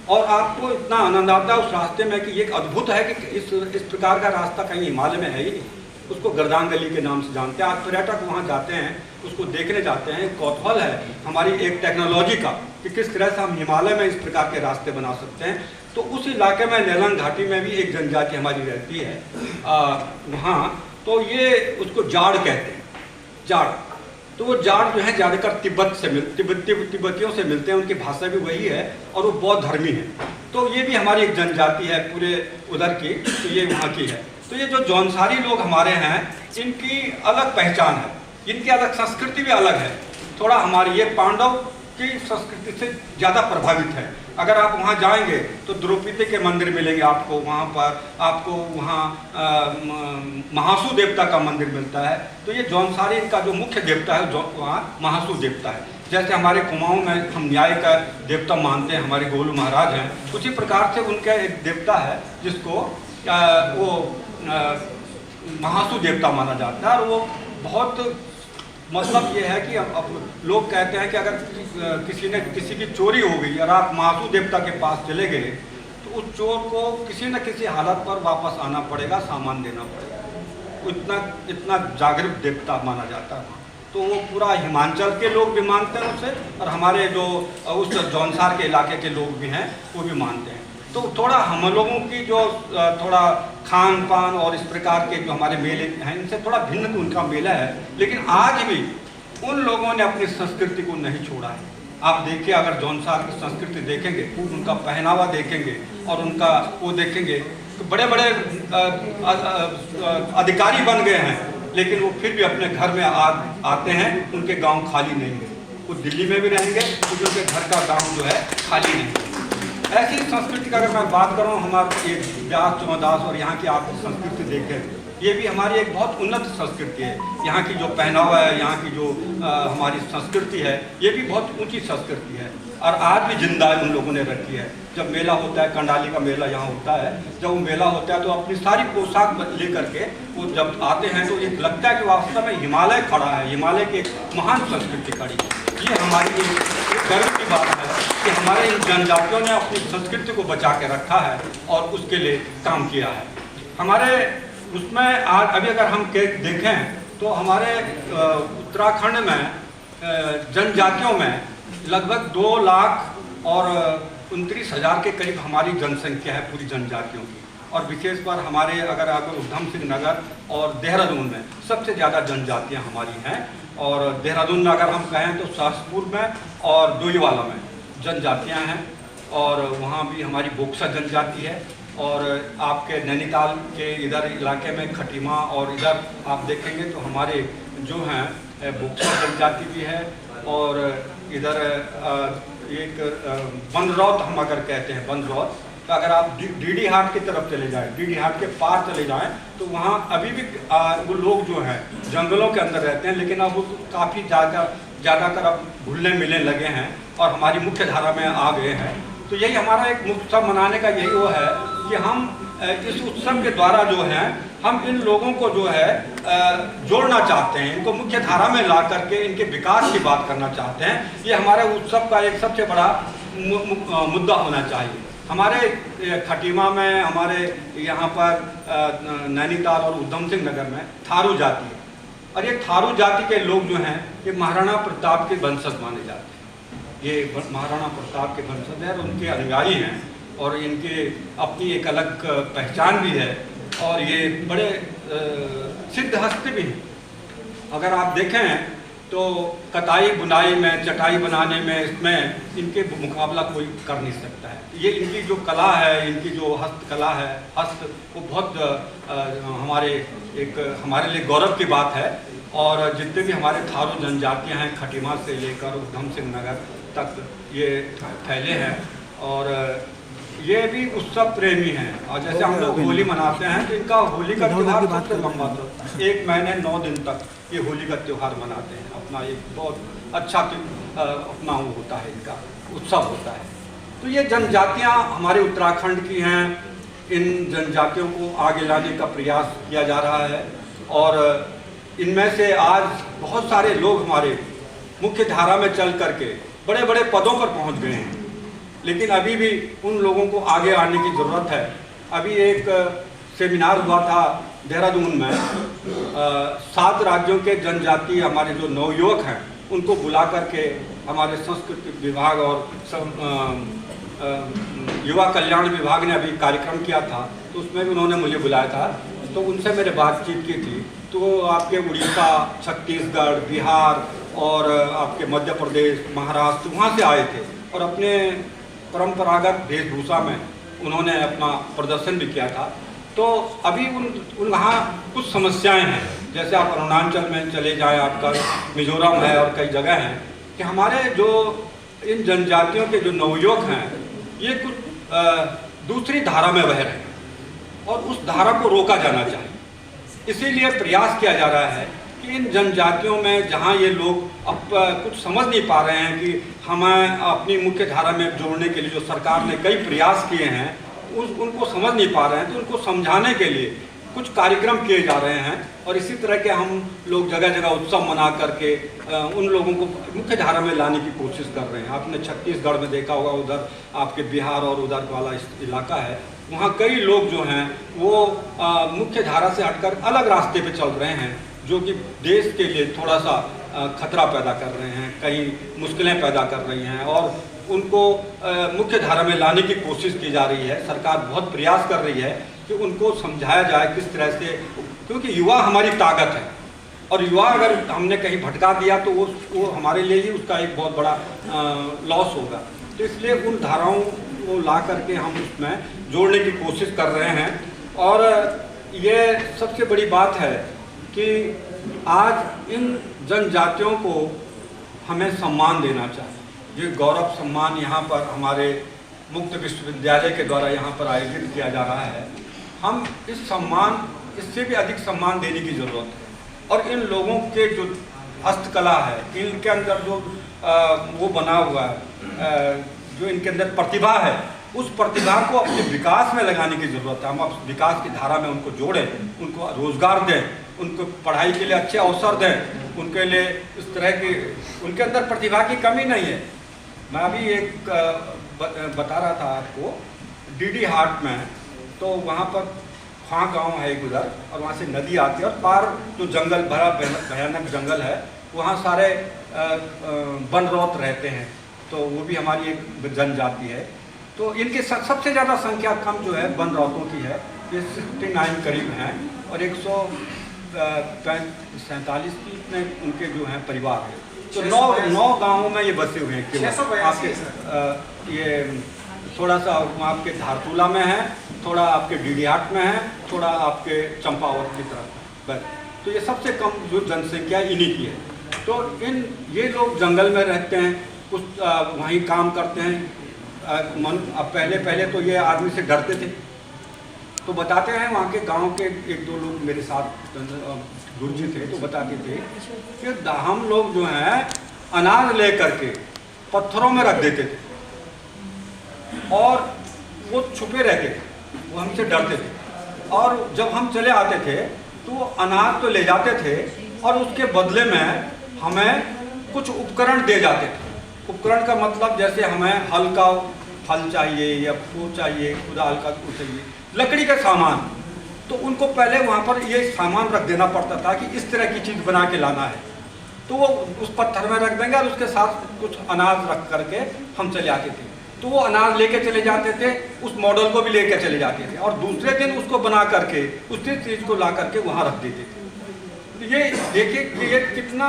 और आपको इतना आनंद आता है उस रास्ते में कि ये अद्भुत है कि इस प्रकार का रास्ता कहीं हिमालय में है ही नहीं। उसको गर्दांग गली के नाम से जानते हैं। आज पर्यटक वहाँ जाते हैं, उसको देखने जाते हैं। कौतूहल है हमारी एक टेक्नोलॉजी का कि किस तरह से हम हिमालय में इस प्रकार के रास्ते बना सकते हैं। तो उस इलाके में नेलंग घाटी में भी एक जनजाति हमारी रहती है वहाँ। तो ये उसको जाड़ कहते हैं, जाड़। तो वो जाड़ जो है ज़्यादातर तिब्बतियों से मिलते हैं, उनकी भाषा भी वही है और वो बौद्ध धर्मी है। तो ये भी हमारी एक जनजाति है पूरे उधर की, तो ये वहाँ की है। तो ये जो जौनसारी लोग हमारे हैं इनकी अलग पहचान है, इनकी अलग संस्कृति भी अलग है। थोड़ा हमारी ये पांडव की संस्कृति से ज़्यादा प्रभावित है। अगर आप वहाँ जाएंगे तो द्रौपदी के मंदिर मिलेंगे आपको वहाँ पर, आपको वहाँ महासू देवता का मंदिर मिलता है। तो ये जौनसारी इनका जो मुख्य देवता है वहाँ महासू देवता है। जैसे हमारे कुमाऊँ में हम न्याय का देवता मानते हैं, हमारे गोलू महाराज हैं, उसी प्रकार से उनका एक देवता है जिसको वो महासू देवता माना जाता है। और वो बहुत मतलब ये है कि अब लोग कहते हैं कि अगर किसी की चोरी हो गई और आप महासू देवता के पास चले गए तो उस चोर को किसी न किसी हालत पर वापस आना पड़ेगा, सामान देना पड़ेगा। इतना जागरूक देवता माना जाता है। तो वो पूरा हिमाचल के लोग भी मानते हैं उसे, और हमारे जो उस जौनसार के इलाके के लोग भी हैं वो भी मानते हैं। तो थोड़ा हम लोगों की जो थोड़ा खान पान और इस प्रकार के जो हमारे मेले हैं इनसे थोड़ा भिन्न उनका मेला है, लेकिन आज भी उन लोगों ने अपनी संस्कृति को नहीं छोड़ा है। आप देखिए, अगर जौनसार की संस्कृति देखेंगे, उनका पहनावा देखेंगे और उनका वो देखेंगे तो बड़े बड़े अधिकारी बन गए हैं, लेकिन वो फिर भी अपने घर में आते हैं, उनके गांव खाली नहीं है। वो दिल्ली में भी रहेंगे क्योंकि उनके घर का गांव जो है खाली नहीं है। ऐसी संस्कृति का अगर मैं बात करूँ, हमारे ये व्यास चौदास और यहाँ की आप संस्कृति देखें, ये भी हमारी एक बहुत उन्नत संस्कृति है। यहाँ की जो पहनावा है, यहाँ की जो हमारी संस्कृति है, ये भी बहुत ऊंची संस्कृति है और आज भी जिंदा उन लोगों ने रखी है। जब मेला होता है, कंडाली का मेला यहाँ होता है, जब वो मेला होता है तो अपनी सारी पोशाक लेकर के वो जब आते हैं तो ये लगता है कि वास्तव में हिमालय खड़ा है, हिमालय की एक महान संस्कृति खड़ी है। ये हमारी एक गर्व की बात है कि हमारे इन जनजातियों ने अपनी संस्कृति को बचा के रखा है और उसके लिए काम किया है। हमारे उसमें आज अभी अगर हम देखें तो हमारे उत्तराखंड में जनजातियों में लगभग 2,29,000 के करीब हमारी जनसंख्या है पूरी जनजातियों की। और विशेष पर हमारे अगर आप उधम सिंह नगर और देहरादून में सबसे ज़्यादा जनजातियां हमारी हैं। और देहरादून में अगर हम कहें तो सहसपुर में और डोईवाला में जनजातियां हैं और वहाँ भी हमारी बोक्सा जनजाति है। और आपके नैनीताल के इधर इलाके में खटीमा और इधर आप देखेंगे तो हमारे जो हैं बोक्सा जनजाति भी है। और इधर एक बनरौत हम अगर कहते हैं बनरौत, तो अगर आप डीडी हाट की तरफ चले जाएं, डीडी हाट के पार चले जाएं तो वहाँ अभी भी वो लोग जो हैं जंगलों के अंदर रहते हैं, लेकिन अब वो काफ़ी ज़्यादातर अब घुलने मिलने लगे हैं और हमारी मुख्य धारा में आ गए हैं। तो यही हमारा एक मुख्य उत्सव मनाने का यही वो है कि हम इस उत्सव के द्वारा जो है हम इन लोगों को जो है जोड़ना चाहते हैं, इनको मुख्य धारा में ला करके इनके विकास की बात करना चाहते हैं। ये हमारे उत्सव का एक सबसे बड़ा मुद्दा होना चाहिए। हमारे खटीमा में, हमारे यहाँ पर नैनीताल और उधम सिंह नगर में थारू जाति है और ये थारू जाति के लोग जो हैं ये महाराणा प्रताप के वंशज माने जाते हैं। ये महाराणा प्रताप के वंशज हैं और उनके अनुयायी हैं और इनके अपनी एक अलग पहचान भी है और ये बड़े सिद्ध हस्त भी हैं। अगर आप देखें तो कताई बुनाई में, चटाई बनाने में, इसमें इनके मुकाबला कोई कर नहीं सकता है। ये इनकी जो कला है, इनकी जो हस्तकला है, वो बहुत हमारे लिए गौरव की बात है। और जितने भी हमारे थारू जनजातियाँ हैं खटीमा से लेकर उधम सिंह नगर तक ये फैले हैं और ये भी उत्सव प्रेमी हैं। और जैसे हम लोग होली मनाते हैं तो इनका होली का त्यौहार सबसे लंबा था, 1 महीने 9 दिन तक ये होली का त्यौहार मनाते हैं। अपना एक बहुत अच्छा अपना वो होता है, इनका उत्सव होता है। तो ये जनजातियाँ हमारे उत्तराखंड की हैं, इन जनजातियों को आगे लाने का प्रयास किया जा रहा है और इनमें से आज बहुत सारे लोग हमारे मुख्य धारा में चल करके बड़े बड़े पदों पर पहुंच गए हैं, लेकिन अभी भी उन लोगों को आगे आने की ज़रूरत है। अभी एक सेमिनार हुआ था देहरादून में, 7 राज्यों के जनजाति हमारे जो नवयुवक हैं उनको बुला करके हमारे संस्कृति विभाग और युवा कल्याण विभाग ने अभी कार्यक्रम किया था, तो उसमें भी उन्होंने मुझे बुलाया था। तो उनसे मैंने बातचीत की थी, तो आपके उड़ीसा, छत्तीसगढ़, बिहार और आपके मध्य प्रदेश, महाराष्ट्र, वहाँ से आए थे और अपने परंपरागत वेशभूषा में उन्होंने अपना प्रदर्शन भी किया था। तो अभी उन वहाँ कुछ समस्याएं हैं, जैसे आप अरुणाचल में चले जाएं, आपका मिजोरम है और कई जगह हैं कि हमारे जो इन जनजातियों के जो नवयुवक हैं ये कुछ दूसरी धारा में बह रहे हैं और उस धारा को रोका जाना चाहिए। इसीलिए प्रयास किया जा रहा है कि इन जनजातियों में जहाँ ये लोग अब कुछ समझ नहीं पा रहे हैं कि हमें अपनी मुख्य धारा में जोड़ने के लिए जो सरकार ने कई प्रयास किए हैं उनको समझ नहीं पा रहे हैं, तो उनको समझाने के लिए कुछ कार्यक्रम किए जा रहे हैं। और इसी तरह के हम लोग जगह जगह उत्सव मना करके उन लोगों को मुख्य धारा में लाने की कोशिश कर रहे हैं। आपने छत्तीसगढ़ में देखा होगा, उधर आपके बिहार और उधर वाला इलाका है, वहाँ कई लोग जो हैं वो मुख्य धारा से हटकर अलग रास्ते पे चल रहे हैं, जो कि देश के लिए थोड़ा सा खतरा पैदा कर रहे हैं, कई मुश्किलें पैदा कर रही हैं और उनको मुख्य धारा में लाने की कोशिश की जा रही है। सरकार बहुत प्रयास कर रही है कि उनको समझाया जाए किस तरह से, क्योंकि युवा हमारी ताकत है और युवा अगर हमने कहीं भटका दिया तो वो हमारे लिए ही उसका एक बहुत बड़ा लॉस होगा। तो इसलिए उन धाराओं को ला करके हम उसमें जोड़ने की कोशिश कर रहे हैं। और ये सबसे बड़ी बात है कि आज इन जनजातियों को हमें सम्मान देना चाहिए। ये गौरव सम्मान यहाँ पर हमारे मुक्त विश्वविद्यालय के द्वारा यहाँ पर आयोजित किया जा रहा है। हम इससे भी अधिक सम्मान देने की ज़रूरत है। और इन लोगों के जो हस्तकला है, इनके अंदर जो वो बना हुआ है, जो इनके अंदर प्रतिभा है, उस प्रतिभा को अपने विकास में लगाने की ज़रूरत है। हम अब विकास की धारा में उनको जोड़ें, उनको रोज़गार दें, उनको पढ़ाई के लिए अच्छे अवसर दें, उनके लिए इस तरह की उनके अंदर प्रतिभा की कमी नहीं है। मैं अभी एक बता रहा था आपको, डीडी हाट में, तो वहाँ पर खां गांव है एक उधर, और वहाँ से नदी आती है और पार जो जंगल भरा भयानक जंगल है, वहाँ सारे बनरौत रहते हैं। तो वो भी हमारी एक जनजाति है। तो इनकी सबसे ज़्यादा संख्या कम जो है बनरौतों की है, ये 69 करीब हैं और 147 में उनके जो हैं परिवार है। तो 9 गाँवों में ये बसे हुए हैं केवल। आपके ये थोड़ा सा आपके धारचूला में है, थोड़ा आपके डीडीहाट में है, थोड़ा आपके चंपावत की तरफ बस। तो ये सबसे कम जो जनसंख्या इन्हीं की है। तो ये लोग जंगल में रहते हैं, कुछ वहीं काम करते हैं। अब पहले तो ये आदमी से डरते थे। तो बताते हैं वहाँ के गांव के 1-2 लोग मेरे साथ गुरुजी थे, तो बताते थे कि हम लोग जो हैं अनाज ले करके पत्थरों में रख देते थे और वो छुपे रहते थे, वो हमसे डरते थे। और जब हम चले आते थे तो वो अनाज तो ले जाते थे और उसके बदले में हमें कुछ उपकरण दे जाते थे। उपकरण का मतलब जैसे हमें हल्का फल चाहिए या वो चाहिए, खुदा हल्का वो चाहिए, लकड़ी का सामान, तो उनको पहले वहाँ पर ये सामान रख देना पड़ता था कि इस तरह की चीज़ बना के लाना है। तो वो उस पत्थर में रख देंगे और उसके साथ कुछ अनाज रख करके हम चले आते थे। तो वो अनाज लेके चले जाते थे, उस मॉडल को भी लेके चले जाते थे और दूसरे दिन उसको बना करके उसी चीज़ को ला करके वहाँ रख देते थे। तो ये देखिए कि ये कितना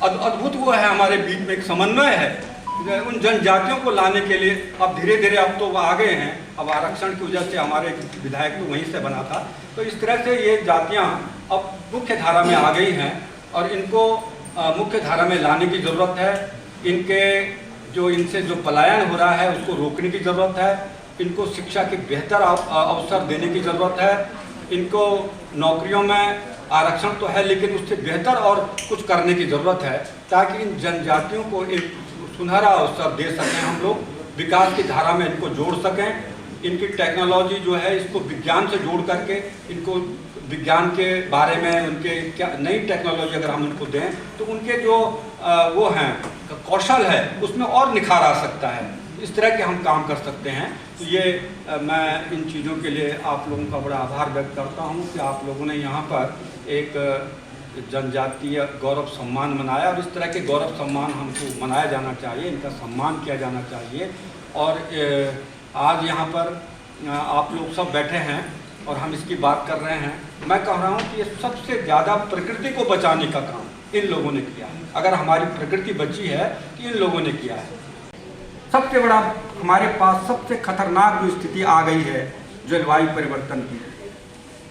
अद्भुत वो है, हमारे बीच में एक समन्वय है उन जनजातियों को लाने के लिए। अब धीरे धीरे अब तो वो आ गए हैं, अब आरक्षण की वजह से हमारे विधायक तो वहीं से बना था। तो इस तरह से ये जातियाँ अब मुख्य धारा में आ गई हैं और इनको मुख्य धारा में लाने की ज़रूरत है। इनके इनसे जो पलायन हो रहा है उसको रोकने की ज़रूरत है। इनको शिक्षा के बेहतर अवसर देने की ज़रूरत है। इनको नौकरियों में आरक्षण तो है लेकिन उससे बेहतर और कुछ करने की ज़रूरत है ताकि इन जनजातियों को एक सुनहरा अवसर दे सकें, हम लोग विकास की धारा में इनको जोड़ सकें। इनकी टेक्नोलॉजी जो है इसको विज्ञान से जोड़ करके इनको विज्ञान के बारे में उनके क्या नई टेक्नोलॉजी अगर हम उनको दें तो उनके जो वो हैं कौशल है उसमें और निखार आ सकता है। इस तरह के हम काम कर सकते हैं। तो ये मैं इन चीज़ों के लिए आप लोगों का बड़ा आभार व्यक्त करता हूँ कि आप लोगों ने यहाँ पर एक जनजातीय गौरव सम्मान मनाया और इस तरह के गौरव सम्मान हमको मनाया जाना चाहिए, इनका सम्मान किया जाना चाहिए। और आज यहाँ पर आप लोग सब बैठे हैं और हम इसकी बात कर रहे हैं। मैं कह रहा हूँ कि ये सबसे ज़्यादा प्रकृति को बचाने का काम इन लोगों ने किया है। अगर हमारी प्रकृति बची है तो इन लोगों ने किया है। सबसे बड़ा हमारे पास सबसे खतरनाक जो स्थिति आ गई है जलवायु परिवर्तन की,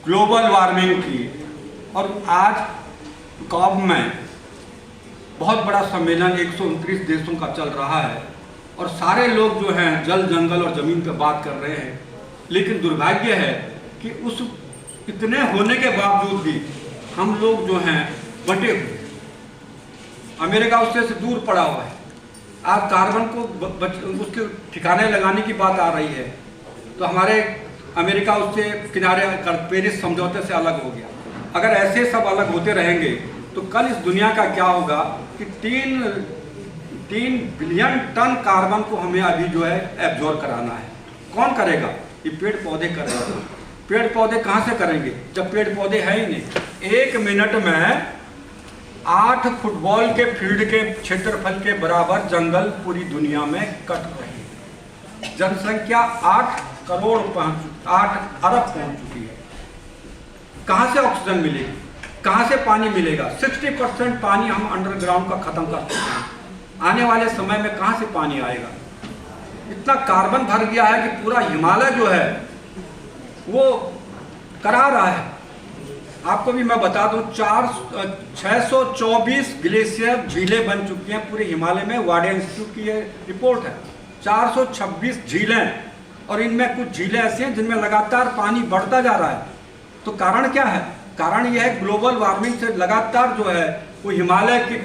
ग्लोबल वार्मिंग की। और आज कॉप में बहुत बड़ा सम्मेलन 129 देशों का चल रहा है और सारे लोग जो हैं जल जंगल और ज़मीन पर बात कर रहे हैं। लेकिन दुर्भाग्य है कि उस इतने होने के बावजूद भी हम लोग जो हैं बटे हुए। अमेरिका उससे दूर पड़ा हुआ है। आज कार्बन को उसके ठिकाने लगाने की बात आ रही है तो हमारे अमेरिका उससे किनारे कर पेरिस समझौते से अलग हो गया। अगर ऐसे सब अलग होते रहेंगे तो कल इस दुनिया का क्या होगा कि 3 बिलियन टन कार्बन को हमें अभी जो है एब्जॉर्ब कराना है। कौन करेगा? ये पेड़ पौधे करेंगे। पेड़ पौधे कहाँ से करेंगे जब पेड़ पौधे हैं ही नहीं। 1 मिनट में 8 फुटबॉल के फील्ड के क्षेत्रफल के बराबर जंगल पूरी दुनिया में कट रही है। जनसंख्या 8 करोड़ 8 अरब पहुंच चुकी है। कहाँ से ऑक्सीजन मिलेगी? कहाँ से पानी मिलेगा? 60% पानी हम अंडरग्राउंड का खत्म कर चुके हैं। आने वाले समय में कहाँ से पानी आएगा? इतना कार्बन भर गया है कि पूरा हिमालय जो है वो करा रहा है। आपको भी मैं बता दूं, 624 ग्लेशियर झीलें बन चुकी हैं पूरे हिमालय में। वाडिया इंस्टीट्यूट की ये रिपोर्ट है। 426 झीलें, और इनमें कुछ झीलें ऐसी हैं जिनमें लगातार पानी बढ़ता जा रहा है। तो कारण क्या है? कारण यह है ग्लोबल वार्मिंग से लगातार जो है वो हिमालय की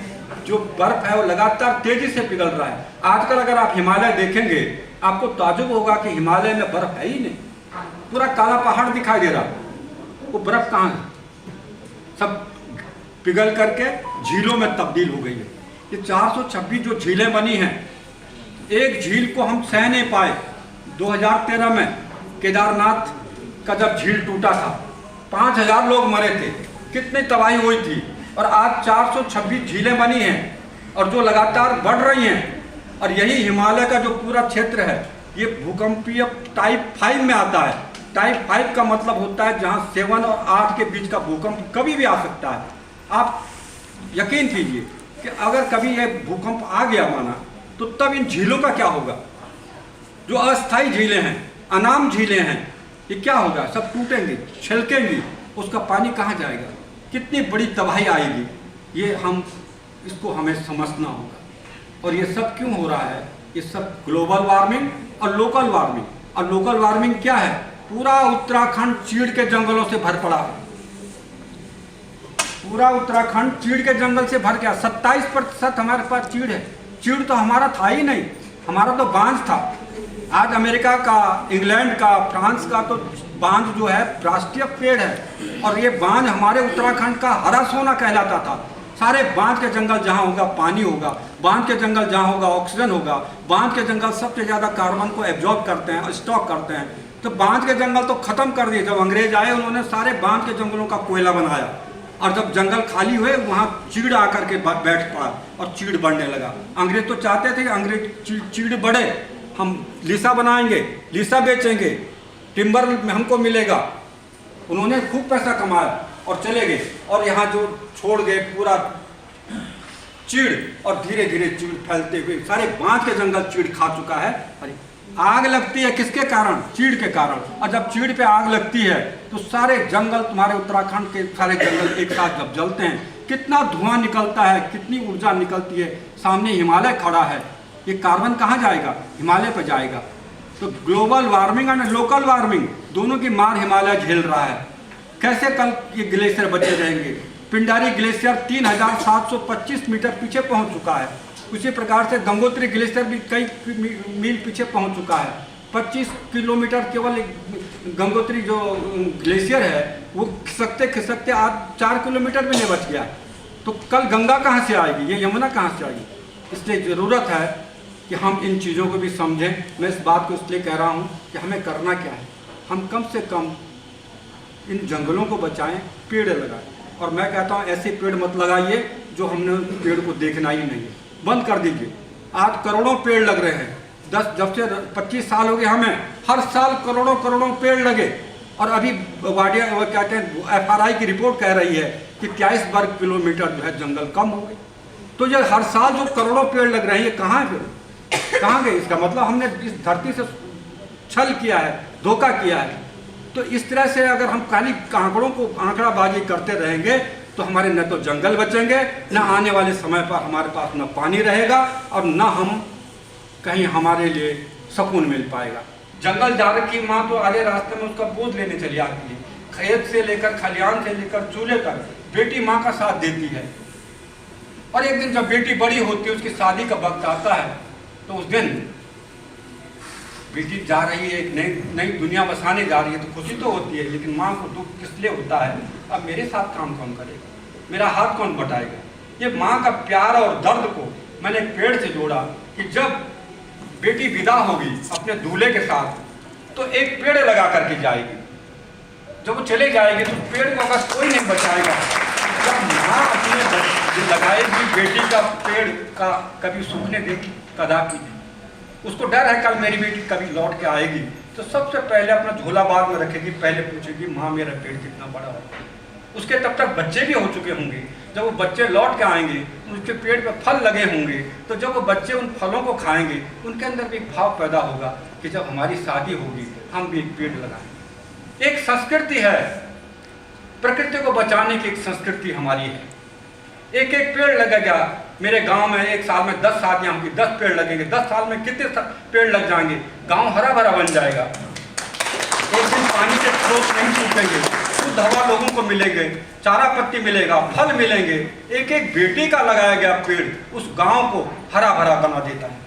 जो बर्फ है वो लगातार तेजी से पिघल रहा है। आजकल अगर आप हिमालय देखेंगे आपको ताज्जुब होगा कि हिमालय में बर्फ है ही नहीं, पूरा काला पहाड़ दिखाई दे रहा है। वो बर्फ कहाँ है? सब पिघल करके झीलों में तब्दील हो गई है। ये 426 जो झीलें बनी हैं, एक झील को हम सह नहीं पाए। 2013 में केदारनाथ का जब झील टूटा था 5000 लोग मरे थे, कितनी तबाही हुई थी। और आज 426 झीलें बनी हैं और जो लगातार बढ़ रही हैं। और यही हिमालय का जो पूरा क्षेत्र है ये भूकंपीय टाइप 5 में आता है। टाइप 5 का मतलब होता है जहाँ 7 और 8 के बीच का भूकंप कभी भी आ सकता है। आप यकीन कीजिए कि अगर कभी ये भूकंप आ गया माना, तो तब इन झीलों का क्या होगा? जो अस्थायी झीलें हैं, अनाम झीलें हैं, ये क्या होगा? सब टूटेंगी, छिलकेंगी। उसका पानी कहाँ जाएगा? कितनी बड़ी तबाही आएगी। ये इसको हमें समझना होगा। और ये सब क्यों हो रहा है? ये सब ग्लोबल वार्मिंग और लोकल वार्मिंग। और लोकल वार्मिंग क्या है? पूरा उत्तराखंड चीड़ के जंगलों से भर पड़ा। पूरा उत्तराखंड चीड़ के जंगल से भर गया। 27% हमारे पास चीड़ है। चीड़ तो हमारा था ही नहीं, हमारा तो बांझ था। आज अमेरिका का, इंग्लैंड का, फ्रांस का तो बांझ जो है राष्ट्रीय पेड़ है। और ये बांझ हमारे उत्तराखंड का हरा सोना कहलाता था। सारे बांझ के जंगल जहाँ होगा पानी होगा, बांझ के जंगल जहाँ होगा ऑक्सीजन होगा। बांझ के जंगल सबसे ज़्यादा कार्बन को एब्जॉर्ब करते हैं, स्टॉक करते हैं। तो बांझ के जंगल तो ख़त्म कर दिए। जब अंग्रेज आए उन्होंने सारे बांझ के जंगलों का कोयला बनाया। और जब जंगल खाली हुए वहाँ चीड़ आकर के बैठ पड़ा और चीड़ बढ़ने लगा। अंग्रेज तो चाहते थे कि अंग्रेज चीड़ बढ़े, हम लीसा बनाएंगे, लीसा बेचेंगे, टिम्बर में हमको मिलेगा। उन्होंने खूब पैसा कमाया और चले गए। और यहाँ जो छोड़ गए पूरा चीड़, और धीरे धीरे चीड़ फैलते हुए सारे बांझ के जंगल चीड़ खा चुका है। अरे आग लगती है किसके कारण? चीड़ के कारण। और जब चीड़ पे आग लगती है तो सारे जंगल, तुम्हारे उत्तराखंड के सारे जंगल एक साथ जब जलते हैं, कितना धुआं निकलता है, कितनी ऊर्जा निकलती है। सामने हिमालय खड़ा है, ये कार्बन कहाँ जाएगा? हिमालय पर जाएगा। तो ग्लोबल वार्मिंग और लोकल वार्मिंग दोनों की मार हिमालय झेल रहा है। कैसे कल ये ग्लेशियर बचे रहेंगे? पिंडारी ग्लेशियर 3725 मीटर पीछे पहुंच चुका है। उसी प्रकार से गंगोत्री ग्लेशियर भी कई मील पीछे पहुंच चुका है। 25 किलोमीटर केवल गंगोत्री जो ग्लेशियर है वो खिसकते खिसकते आज 4 किलोमीटर भी नहीं बच गया। तो कल गंगा कहाँ से आएगी? ये यमुना कहाँ से आएगी? इसलिए ज़रूरत है कि हम इन चीज़ों को भी समझें। मैं इस बात को इसलिए कह रहा हूँ कि हमें करना क्या है, हम कम से कम इन जंगलों को बचाएं, पेड़ लगाएं। और मैं कहता हूँ ऐसे पेड़ मत लगाइए जो हमने पेड़ को देखना ही नहीं है, बंद कर दीजिए। आज करोड़ों पेड़ लग रहे हैं। जब से 25 साल हो गए हमें, हर साल करोड़ों करोड़ों पेड़ लगे। और अभी वाडिया क्या कहते हैं, FRI की रिपोर्ट कह रही है कि 23 वर्ग किलोमीटर जो है जंगल कम हो गए। तो ये हर साल जो करोड़ों पेड़ लग रहे हैं ये कहाँ है? फिर कहाँ गए? इसका मतलब हमने इस धरती से छल किया है, धोखा किया है। तो इस तरह से अगर हम खाली आंकड़ों को आंकड़ाबाजी करते रहेंगे तो हमारे न तो जंगल बचेंगे, न आने वाले समय पर हमारे पास न पानी रहेगा और न हम कहीं हमारे लिए सुकून मिल पाएगा। जंगल जा रखी माँ तो आधे रास्ते में उसका बोझ लेने चली आती है। खेत से लेकर, खलियान से लेकर चूल्हे तक बेटी माँ का साथ देती है। और एक दिन जब बेटी बड़ी होती है, उसकी शादी का वक्त आता है, तो उस दिन बेटी जा रही है, एक नई दुनिया बसाने जा रही है, तो खुशी तो होती है, लेकिन माँ को दुख किस लिए होता है? अब मेरे साथ काम कौन करेगा, मेरा हाथ कौन बटाएगा? ये माँ का प्यार और दर्द को मैंने एक पेड़ से जोड़ा कि जब बेटी विदा होगी अपने दूल्हे के साथ तो एक पेड़ लगा करके जाएगी। जब वो चले जाएगी तो पेड़ को अगर कोई नहीं बचाएगा, जब माँ अपने लगाएगी बेटी का पेड़ का कभी सूखने देगी? कदापि नहीं। उसको डर है कल मेरी बेटी कभी लौट के आएगी तो सबसे पहले अपना झोला बाग में रखेगी, पहले पूछेगी माँ मेरा पेड़ कितना बड़ा है। उसके तब तक बच्चे भी हो चुके होंगे। जब वो बच्चे लौट के आएंगे, उसके पेड़ पे फल लगे होंगे, तो जब वो बच्चे उन फलों को खाएंगे, उनके अंदर भी एक भाव पैदा होगा कि जब हमारी शादी होगी हम भी एक पेड़ लगाएंगे। एक संस्कृति है, प्रकृति को बचाने की एक संस्कृति हमारी है। एक एक पेड़ लगेगा। मेरे गांव में एक साल में 10 शादियां होंगी, 10 पेड़ लगेंगे। 10 साल में कितने पेड़ लग जाएंगे, गांव हरा भरा बन जाएगा। एक दिन पानी के स्रोत नहीं सूखेंगे, शुद्ध हवा लोगों को मिलेंगे, चारा पत्ती मिलेगा, फल मिलेंगे। एक एक बेटी का लगाया गया पेड़ उस गांव को हरा भरा बना देता है।